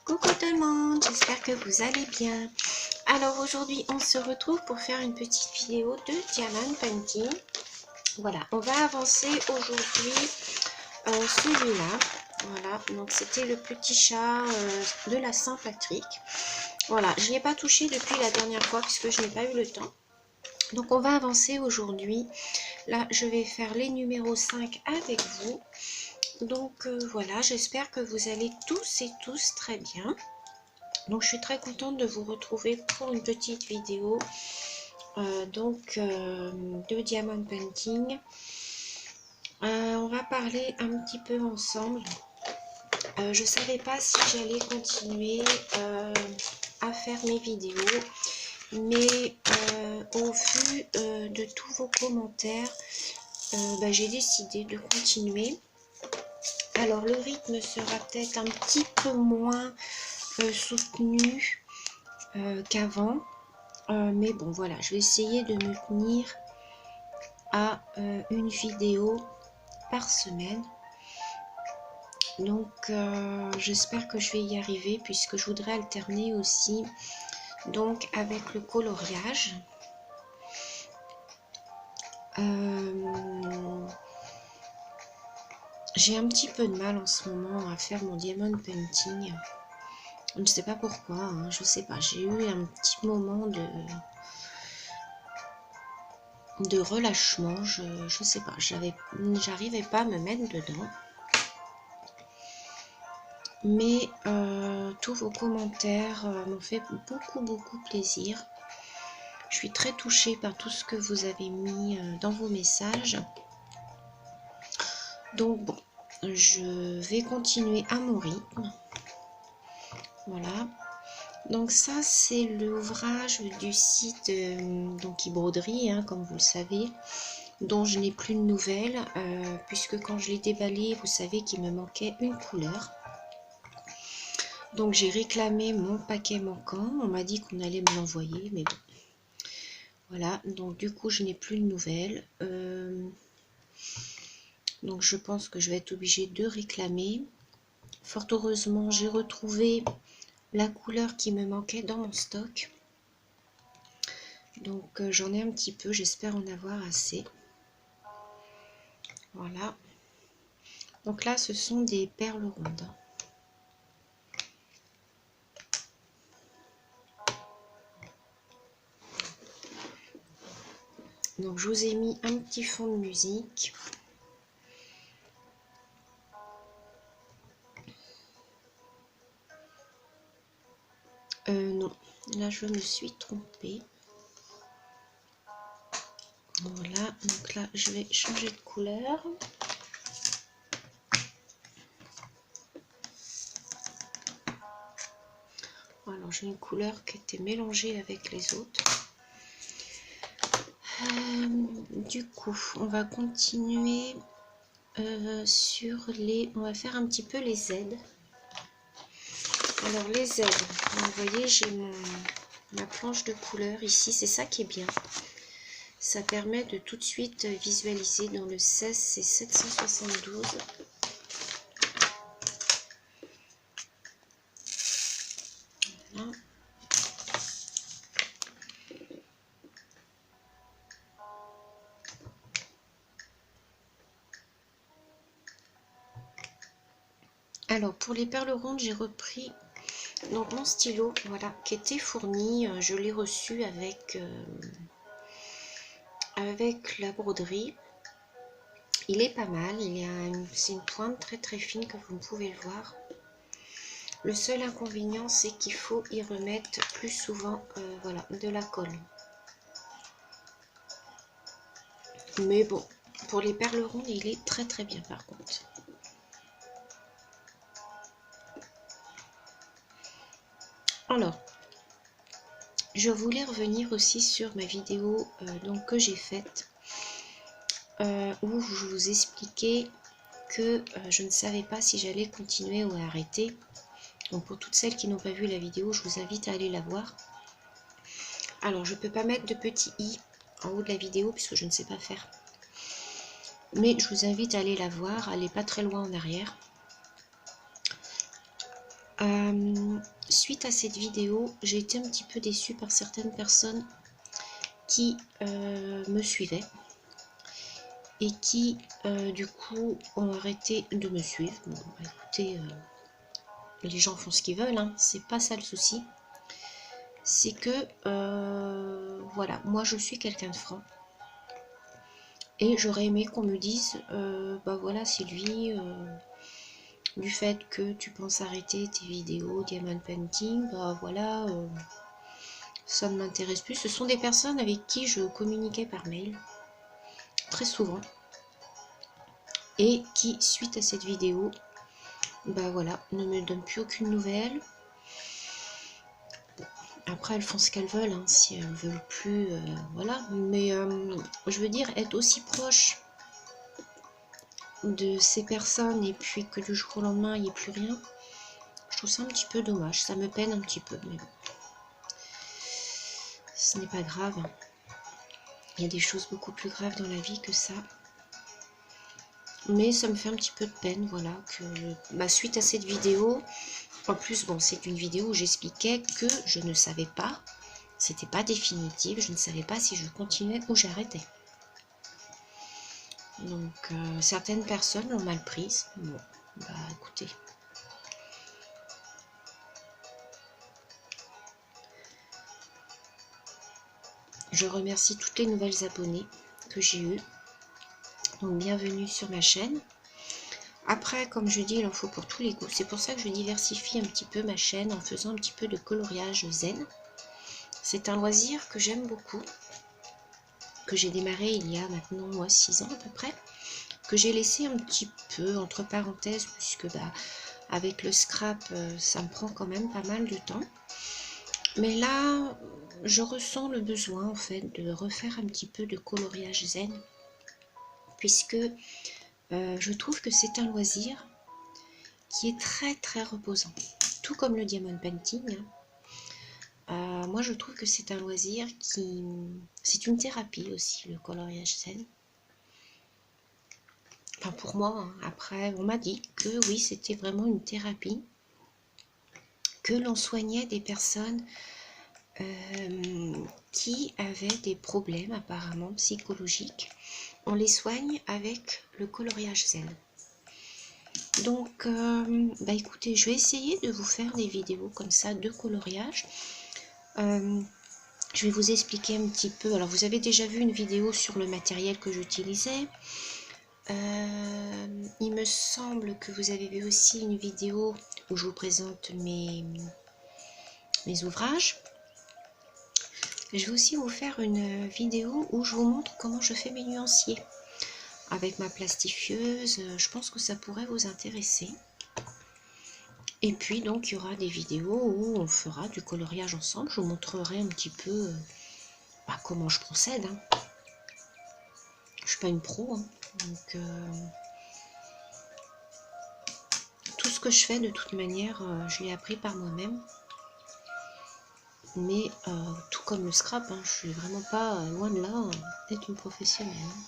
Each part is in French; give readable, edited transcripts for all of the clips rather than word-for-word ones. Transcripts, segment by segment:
Coucou tout le monde, j'espère que vous allez bien. Alors aujourd'hui on se retrouve pour faire une petite vidéo de diamond painting. Voilà, on va avancer aujourd'hui celui-là. Voilà, donc c'était le petit chat de la Saint-Patrick. Voilà, je n'y ai pas touché depuis la dernière fois puisque je n'ai pas eu le temps. Donc on va avancer aujourd'hui. Là je vais faire les numéros 5 avec vous. Donc voilà, j'espère que vous allez tous et tous très bien. Donc je suis très contente de vous retrouver pour une petite vidéo de diamond painting. On va parler un petit peu ensemble. Je ne savais pas si j'allais continuer à faire mes vidéos, mais au vu de tous vos commentaires, j'ai décidé de continuer. Alors le rythme sera peut-être un petit peu moins soutenu qu'avant. Mais bon voilà, je vais essayer de me tenir à une vidéo par semaine. Donc j'espère que je vais y arriver puisque je voudrais alterner aussi donc avec le coloriage. J'ai un petit peu de mal en ce moment à faire mon diamond painting. Je ne sais pas pourquoi, hein, je sais pas, j'ai eu un petit moment de relâchement, je sais pas, j'arrivais pas à me mettre dedans. Mais tous vos commentaires m'ont fait beaucoup plaisir. Je suis très touchée par tout ce que vous avez mis dans vos messages. Donc bon, je vais continuer à mon rythme. Voilà. Donc ça c'est l'ouvrage du site donc Broderie, hein, comme vous le savez, dont je n'ai plus de nouvelles, puisque quand je l'ai déballé, vous savez qu'il me manquait une couleur. Donc j'ai réclamé mon paquet manquant, on m'a dit qu'on allait me l'envoyer, mais bon. Voilà, donc du coup je n'ai plus de nouvelles. Donc je pense que je vais être obligée de réclamer. Fort heureusement, j'ai retrouvé la couleur qui me manquait dans mon stock. Donc j'en ai un petit peu, j'espère en avoir assez. Voilà. Donc là, ce sont des perles rondes. Donc je vous ai mis un petit fond de musique. Non, là je me suis trompée. Voilà, donc là je vais changer de couleur. Alors j'ai une couleur qui était mélangée avec les autres. Du coup, on va continuer sur les... On va faire un petit peu les aides. Alors les aides, vous voyez, j'ai ma planche de couleur ici, c'est ça qui est bien. Ça permet de tout de suite visualiser. Dans le 16, c'est 772. Voilà. Alors pour les perles rondes, j'ai repris donc mon stylo, voilà, qui était fourni. Je l'ai reçu avec la broderie. Il est pas mal, c'est une pointe très fine comme vous pouvez le voir. Le seul inconvénient, c'est qu'il faut y remettre plus souvent voilà, de la colle. Mais bon, pour les perles rondes, il est très bien par contre. Alors, je voulais revenir aussi sur ma vidéo donc, que j'ai faite, où je vous expliquais que je ne savais pas si j'allais continuer ou arrêter. Donc pour toutes celles qui n'ont pas vu la vidéo, je vous invite à aller la voir. Alors je ne peux pas mettre de petits i en haut de la vidéo puisque je ne sais pas faire. Mais je vous invite à aller la voir, elle n'est pas très loin en arrière. Suite à cette vidéo, j'ai été un petit peu déçue par certaines personnes qui me suivaient et qui du coup ont arrêté de me suivre. Bon, bah, écoutez, les gens font ce qu'ils veulent, hein, c'est pas ça le souci. C'est que voilà, moi je suis quelqu'un de franc et j'aurais aimé qu'on me dise bah voilà Sylvie, du fait que tu penses arrêter tes vidéos diamond painting, bah voilà, ça ne m'intéresse plus. Ce sont des personnes avec qui je communiquais par mail très souvent et qui suite à cette vidéo, bah voilà, ne me donnent plus aucune nouvelle. Après elles font ce qu'elles veulent, hein, si elles veulent plus, voilà, mais je veux dire être aussi proche de ces personnes et puis que du jour au lendemain il n'y ait plus rien, je trouve ça un petit peu dommage, ça me peine un petit peu, mais bon, ce n'est pas grave, il y a des choses beaucoup plus graves dans la vie que ça, mais ça me fait un petit peu de peine, voilà, que bah, suite à cette vidéo, en plus bon c'est une vidéo où j'expliquais que je ne savais pas, c'était pas définitif, je ne savais pas si je continuais ou j'arrêtais. Donc certaines personnes l'ont mal prise. Bon, bah écoutez. Je remercie toutes les nouvelles abonnées que j'ai eues. Donc bienvenue sur ma chaîne. Après, comme je dis, il en faut pour tous les goûts. C'est pour ça que je diversifie un petit peu ma chaîne en faisant un petit peu de coloriage zen. C'est un loisir que j'aime beaucoup, que j'ai démarré il y a maintenant moi 6 ans à peu près, que j'ai laissé un petit peu entre parenthèses puisque bah, avec le scrap ça me prend quand même pas mal de temps. Mais là, je ressens le besoin en fait de refaire un petit peu de coloriage zen puisque je trouve que c'est un loisir qui est très très reposant, tout comme le diamond painting. Moi je trouve que c'est un loisir qui... c'est une thérapie aussi, le coloriage zen. Enfin pour moi, hein. Après on m'a dit que oui c'était vraiment une thérapie, que l'on soignait des personnes qui avaient des problèmes apparemment psychologiques. On les soigne avec le coloriage zen. Donc bah écoutez, je vais essayer de vous faire des vidéos comme ça de coloriage. Je vais vous expliquer un petit peu. Alors vous avez déjà vu une vidéo sur le matériel que j'utilisais. Il me semble que vous avez vu aussi une vidéo où je vous présente mes ouvrages. Je vais aussi vous faire une vidéo où je vous montre comment je fais mes nuanciers avec ma plastifieuse. Je pense que ça pourrait vous intéresser. Et puis donc il y aura des vidéos où on fera du coloriage ensemble. Je vous montrerai un petit peu bah, comment je procède. Hein. Je suis pas une pro, hein. Donc tout ce que je fais de toute manière, je l'ai appris par moi-même. Mais tout comme le scrap, hein, je suis vraiment pas loin de là d'être une professionnelle. Hein.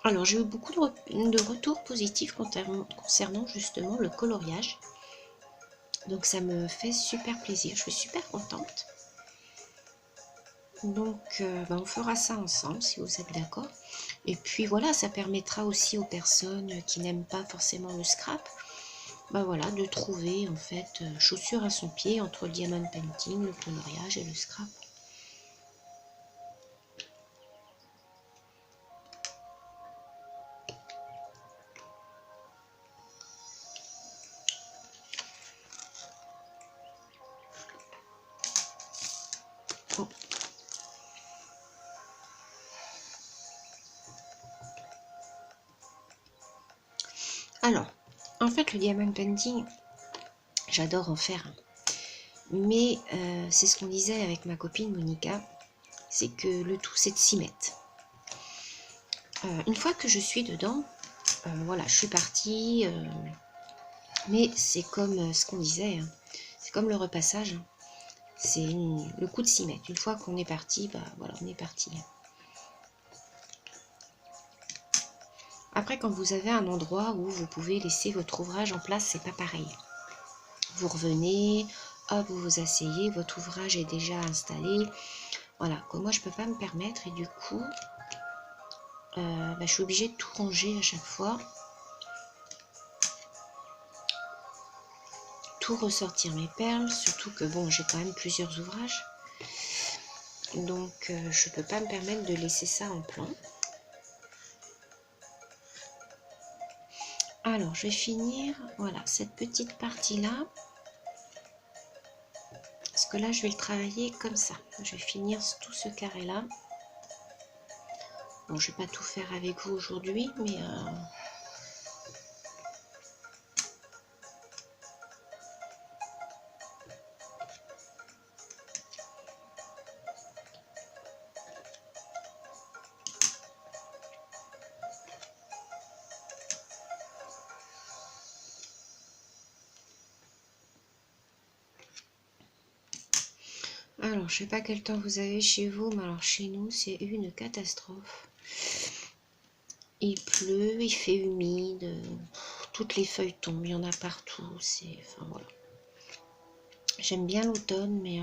Alors j'ai eu beaucoup de retours positifs concernant justement le coloriage. Donc ça me fait super plaisir, je suis super contente. Donc bah, on fera ça ensemble si vous êtes d'accord. Et puis voilà, ça permettra aussi aux personnes qui n'aiment pas forcément le scrap, bah voilà, de trouver en fait chaussure à son pied entre le diamond painting, le coloriage et le scrap. Oh. Alors, en fait le diamond painting, j'adore en faire. Mais c'est ce qu'on disait avec ma copine Monica, c'est que le tout c'est de s'y mettre. Une fois que je suis dedans, voilà, je suis partie, mais c'est comme ce qu'on disait, hein, c'est comme le repassage, hein. c'est le coup de s'y mettre. Une fois qu'on est parti, bah voilà, on est parti. Après, quand vous avez un endroit où vous pouvez laisser votre ouvrage en place, c'est pas pareil. Vous revenez, hop, vous vous asseyez, votre ouvrage est déjà installé. Voilà, que moi je peux pas me permettre et du coup, je suis obligée de tout ranger à chaque fois. Tout ressortir mes perles, surtout que bon, j'ai quand même plusieurs ouvrages. Donc je peux pas me permettre de laisser ça en plan. Alors, je vais finir, voilà, cette petite partie-là. Parce que là, je vais le travailler comme ça. Je vais finir tout ce carré-là. Bon, je vais pas tout faire avec vous aujourd'hui, mais... Alors, je sais pas quel temps vous avez chez vous, mais alors chez nous, c'est une catastrophe. Il pleut, il fait humide, toutes les feuilles tombent, il y en a partout. C'est, enfin voilà. J'aime bien l'automne, mais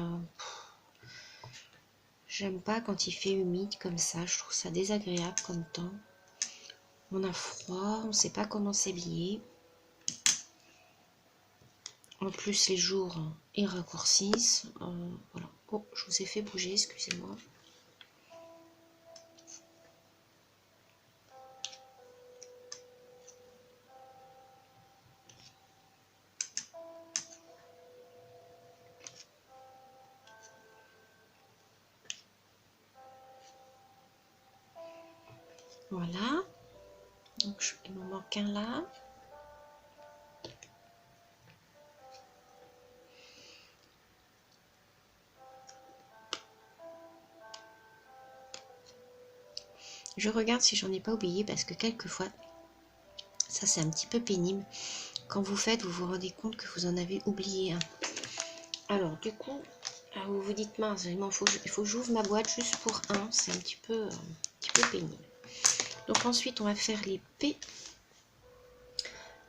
j'aime pas quand il fait humide comme ça. Je trouve ça désagréable comme temps. On a froid, on ne sait pas comment s'habiller. En plus, les jours, ils raccourcissent. Voilà. Oh, je vous ai fait bouger, excusez-moi. Voilà. Donc, il m'en manque un là. Je regarde si j'en ai pas oublié parce que quelquefois, ça c'est un petit peu pénible. Quand vous faites, vous vous rendez compte que vous en avez oublié un. Alors du coup, vous vous dites mince, il faut que j'ouvre ma boîte juste pour un. C'est un petit peu pénible. Donc ensuite, on va faire les P.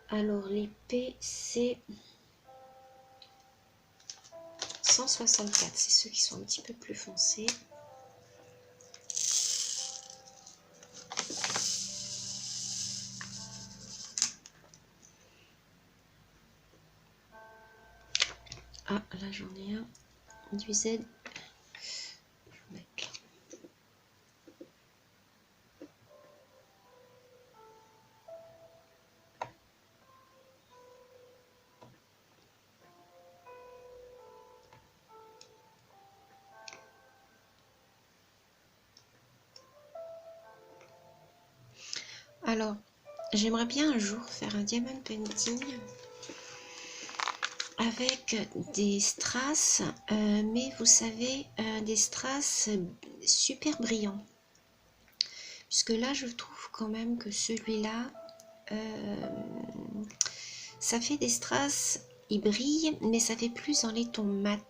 Alors les P, c'est 164. C'est ceux qui sont un petit peu plus foncés. Ah, là j'en ai un du Z. Je vais mettre là. Alors, j'aimerais bien un jour faire un diamond painting avec des strass, mais vous savez, des strass super brillants. Puisque là, je trouve quand même que celui-là, ça fait des strass, il brille, mais ça fait plus dans les tons mat.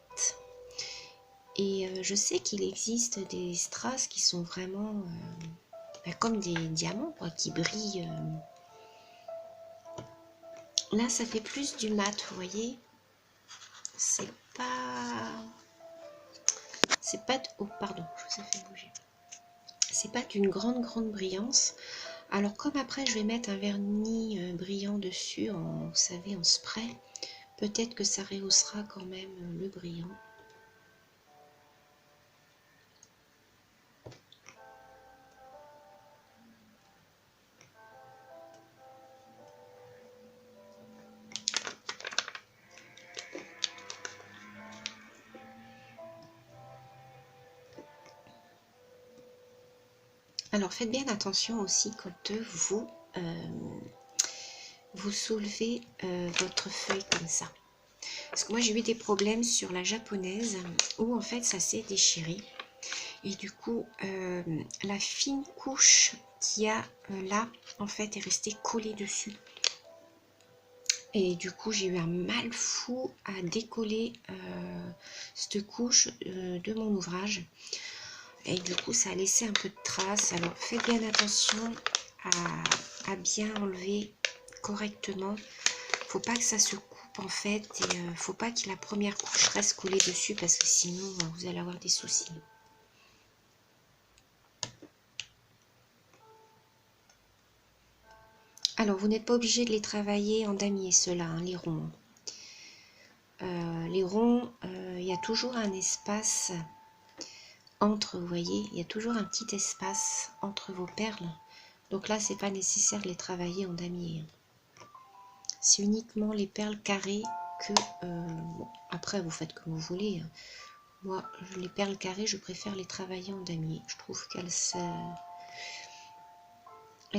Et je sais qu'il existe des strass qui sont vraiment comme des diamants, quoi, qui brillent. Là, ça fait plus du mat, vous voyez. C'est pas... Oh, pardon, je vous ai fait bouger. C'est pas d'une grande brillance. Alors comme après je vais mettre un vernis brillant dessus, vous savez, en spray, peut-être que ça rehaussera quand même le brillant. Alors faites bien attention aussi quand vous soulevez votre feuille comme ça. Parce que moi j'ai eu des problèmes sur la japonaise où en fait ça s'est déchiré. Et du coup la fine couche qu'il y a là en fait est restée collée dessus. Et du coup, j'ai eu un mal fou à décoller cette couche de mon ouvrage. Et du coup, ça a laissé un peu de traces. Alors, faites bien attention à bien enlever correctement. Faut pas que ça se coupe en fait. Et faut pas que la première couche reste collée dessus parce que sinon, vous allez avoir des soucis. Alors, vous n'êtes pas obligé de les travailler en damier, ceux-là, hein, les ronds. Les ronds, il y a toujours un espace entre, vous voyez, il y a toujours un petit espace entre vos perles. Donc là, c'est pas nécessaire de les travailler en damier. C'est uniquement les perles carrées que... bon, après, vous faites comme vous voulez. Hein. Moi, les perles carrées, je préfère les travailler en damier. Je trouve qu'elles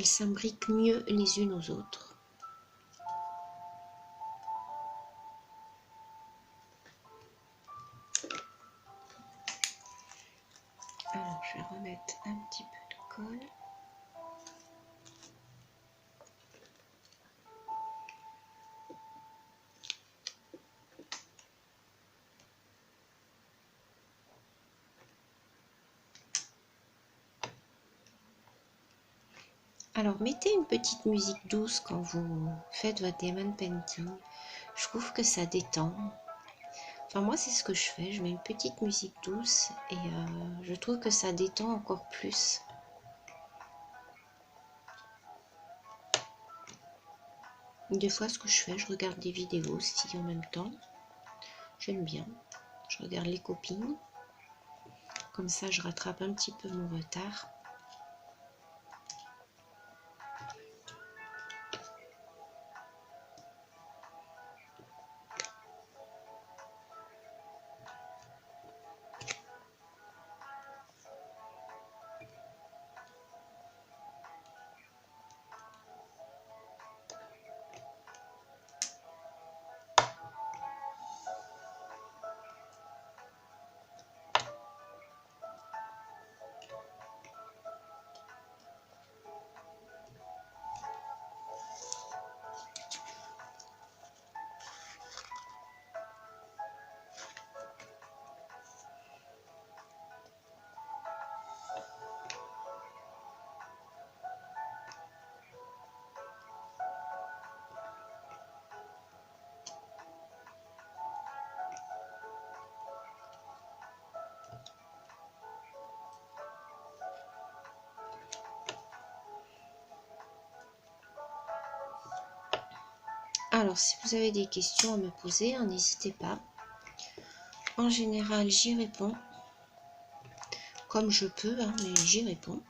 s'imbriquent mieux les unes aux autres. Alors, je vais remettre un petit peu de colle. Alors, mettez une petite musique douce quand vous faites votre diamond painting. Je trouve que ça détend. Enfin, moi, c'est ce que je fais. Je mets une petite musique douce et je trouve que ça détend encore plus. Des fois, ce que je fais, je regarde des vidéos aussi en même temps. J'aime bien. Je regarde les copines. Comme ça, je rattrape un petit peu mon retard. Alors, si vous avez des questions à me poser, n'hésitez pas. En général, j'y réponds. Comme je peux, hein, mais j'y réponds.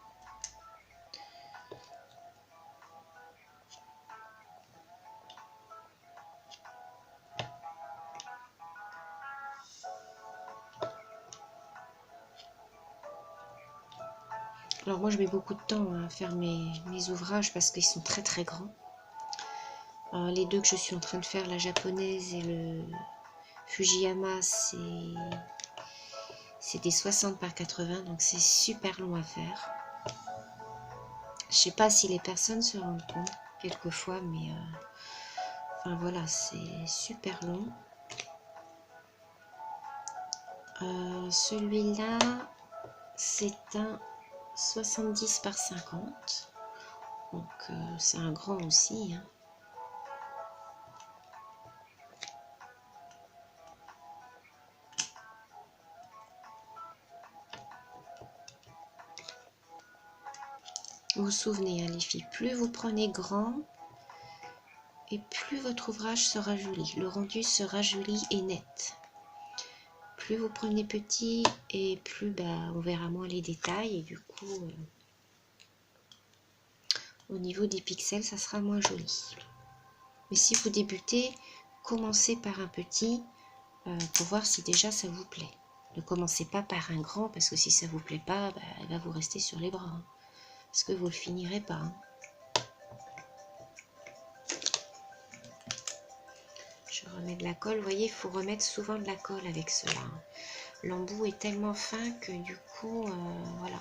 Alors moi, je mets beaucoup de temps à faire mes ouvrages parce qu'ils sont très très grands. Les deux que je suis en train de faire, la japonaise et le Fujiyama, c'est des 60 par 80, donc c'est super long à faire. Je sais pas si les personnes se rendent compte quelquefois, mais enfin voilà, c'est super long. Celui-là, c'est un 70 par 50, donc c'est un grand aussi. Hein. Vous vous souvenez, hein, les filles, plus vous prenez grand, et plus votre ouvrage sera joli. Le rendu sera joli et net. Plus vous prenez petit, et plus on verra moins les détails, et du coup, au niveau des pixels, ça sera moins joli. Mais si vous débutez, commencez par un petit, pour voir si déjà ça vous plaît. Ne commencez pas par un grand, parce que si ça vous plaît pas, il va vous rester sur les bras. Hein, parce que vous le finirez pas. Hein. Je remets de la colle. Vous voyez, il faut remettre souvent de la colle avec cela. Hein. L'embout est tellement fin que du coup, voilà.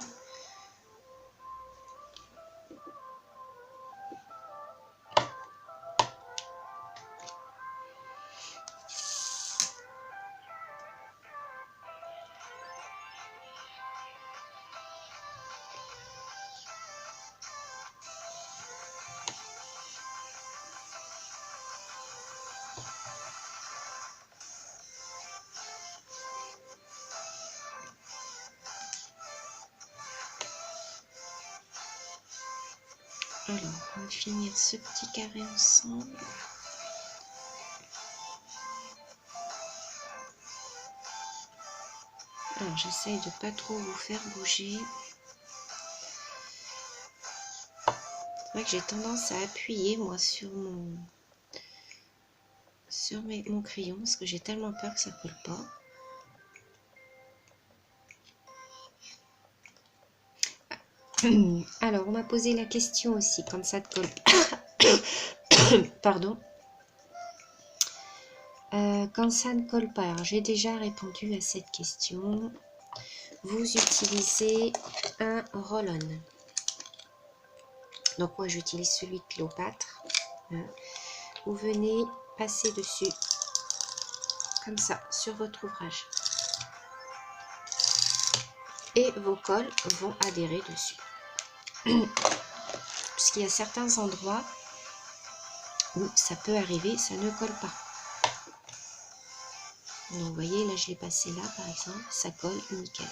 Alors, on va finir ce petit carré ensemble. Alors, j'essaye de pas trop vous faire bouger. C'est vrai que j'ai tendance à appuyer, moi, sur mon crayon, parce que j'ai tellement peur que ça colle pas. Alors, on m'a posé la question aussi, quand ça te colle. Pardon. Quand ça ne colle pas, alors j'ai déjà répondu à cette question. Vous utilisez un roll-on. Donc moi j'utilise celui de Cléopâtre. Vous venez passer dessus, comme ça, sur votre ouvrage. Et vos cols vont adhérer dessus. Puisqu'il y a certains endroits où ça peut arriver, ça ne colle pas. Donc vous voyez, là je l'ai passé là par exemple, ça colle nickel.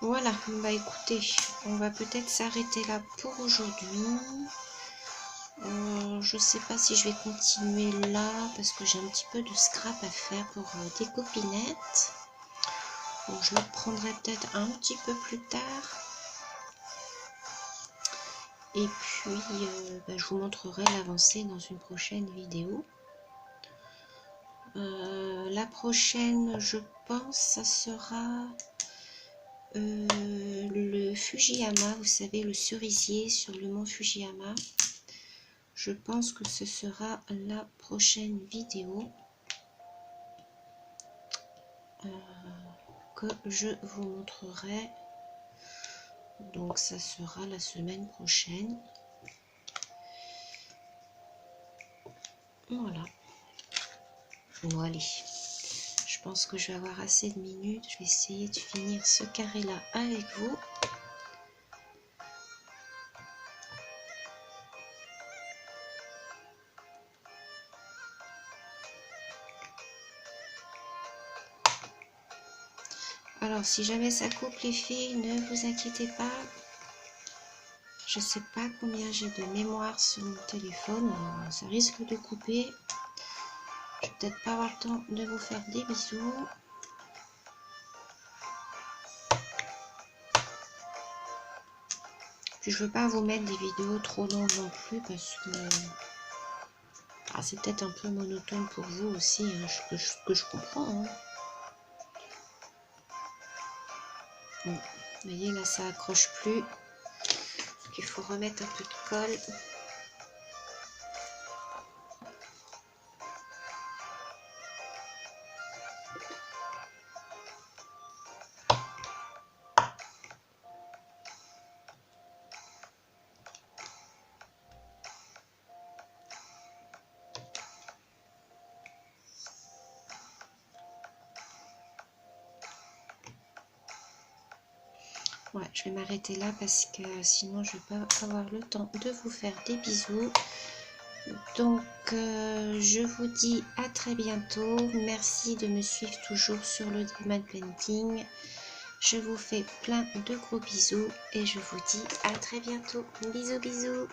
Voilà, bah écoutez, on va peut-être s'arrêter là pour aujourd'hui. Je sais pas si je vais continuer là parce que j'ai un petit peu de scrap à faire pour des copinettes. Donc je le reprendrai peut-être un petit peu plus tard. Et puis je vous montrerai l'avancée dans une prochaine vidéo. La prochaine, je pense, ça sera le Fujiyama, vous savez, le cerisier sur le mont Fujiyama. Je pense que ce sera la prochaine vidéo que je vous montrerai. Donc ça sera la semaine prochaine. Voilà. Bon allez, je pense que je vais avoir assez de minutes. Je vais essayer de finir ce carré là avec vous. Alors si jamais ça coupe les filles, ne vous inquiétez pas. Je sais pas combien j'ai de mémoire sur mon téléphone, ça risque de couper. Je vais peut-être pas avoir le temps de vous faire des bisous. Puis je veux pas vous mettre des vidéos trop longues non plus parce que c'est peut-être un peu monotone pour vous aussi, hein, que je comprends. Hein. Bon, vous voyez là ça accroche plus. Donc, il faut remettre un peu de colle. Ouais, je vais m'arrêter là parce que sinon je vais pas avoir le temps de vous faire des bisous. Donc je vous dis à très bientôt. Merci de me suivre toujours sur le Dream Painting. Je vous fais plein de gros bisous et je vous dis à très bientôt. Bisous bisous.